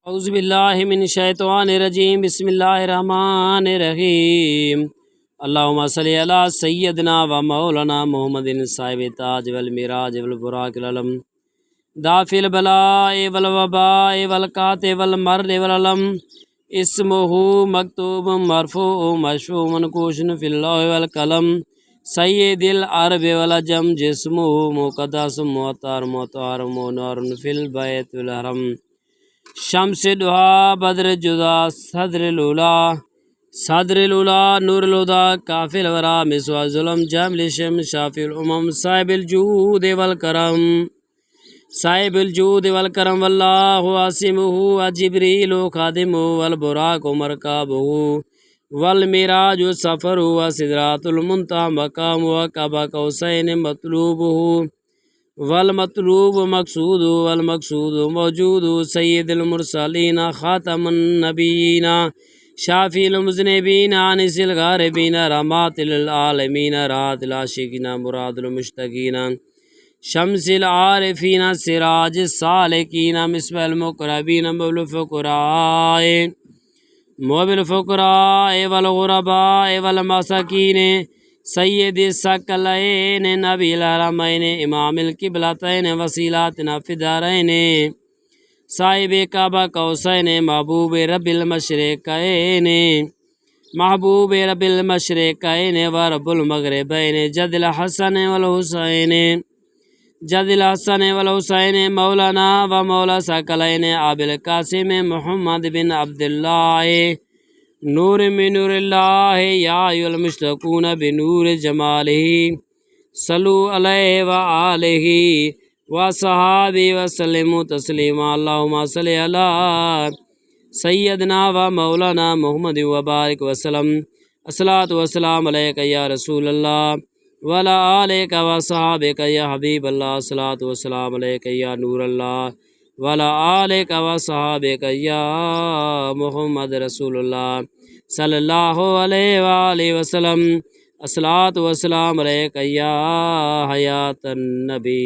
اعوذ باللہ من الشیطان الرجیم بسم اللہ الرحمن الرحیم اللہم صلی علی سیدنا و مولانا محمد صاحب تاج والمراج والبراق العلم دافع البلاء والوباء والقات والمرض والعلم اسمہ مکتوب مرفوع مشفوع منقوش فی اللوح والقلم سید العرب والعجم جسمہ مقدس معطر مطہر منور فی البیت والحرم شمس دہا بدر جدا صدر الولا نور الہدا کافی الورا مسوا ظلم جامل شم شافی الامم صاحب الجود والکرم واللہ عاصمہ وجبریل خادمہ والبراق مرکبہ والمراج سفر وسدرات المنتہی مقام وقاب قوسین مطلوبہ والمطلوب مقصود والمقصود موجود سید المرسلین خاتم النبیین شافی المذنبین انس الغاربین رحمت للعالمین راحت العاشقین مراد المشتاقین شمس العارفین سراج السالکین مصباح المقربین موب الفقراء والغرباء والمساکین سید الثقلین نبی الحرمین امام القبلتین وسیلاتنا فی الدارین صاحب کعبہ قوسین محبوب رب المشرقین و رب المغربین جد الحسن والحسین مولانا و مولا ثقلین ابی القاسم محمد بن عبداللہ نور من نور اللہ یا ایھا المشتاقون بنور جمالہ صلو علیہ وآلہ وصحابہ وسلم تسلیما اللہم صلی علی سیدنا و مولانا محمد وبارک وسلم الصلاۃ والسلام علیک یا رسول اللہ وعلی آلک وصحابک یا حبیب اللہ الصلاۃ والسلام علیک یا نور اللہ وعلی آلک وصحابک یا محمد رسول اللہ صلی اللہ علیہ وآلہ وسلم الصلاۃ والسلام علیک یا حیات النبی۔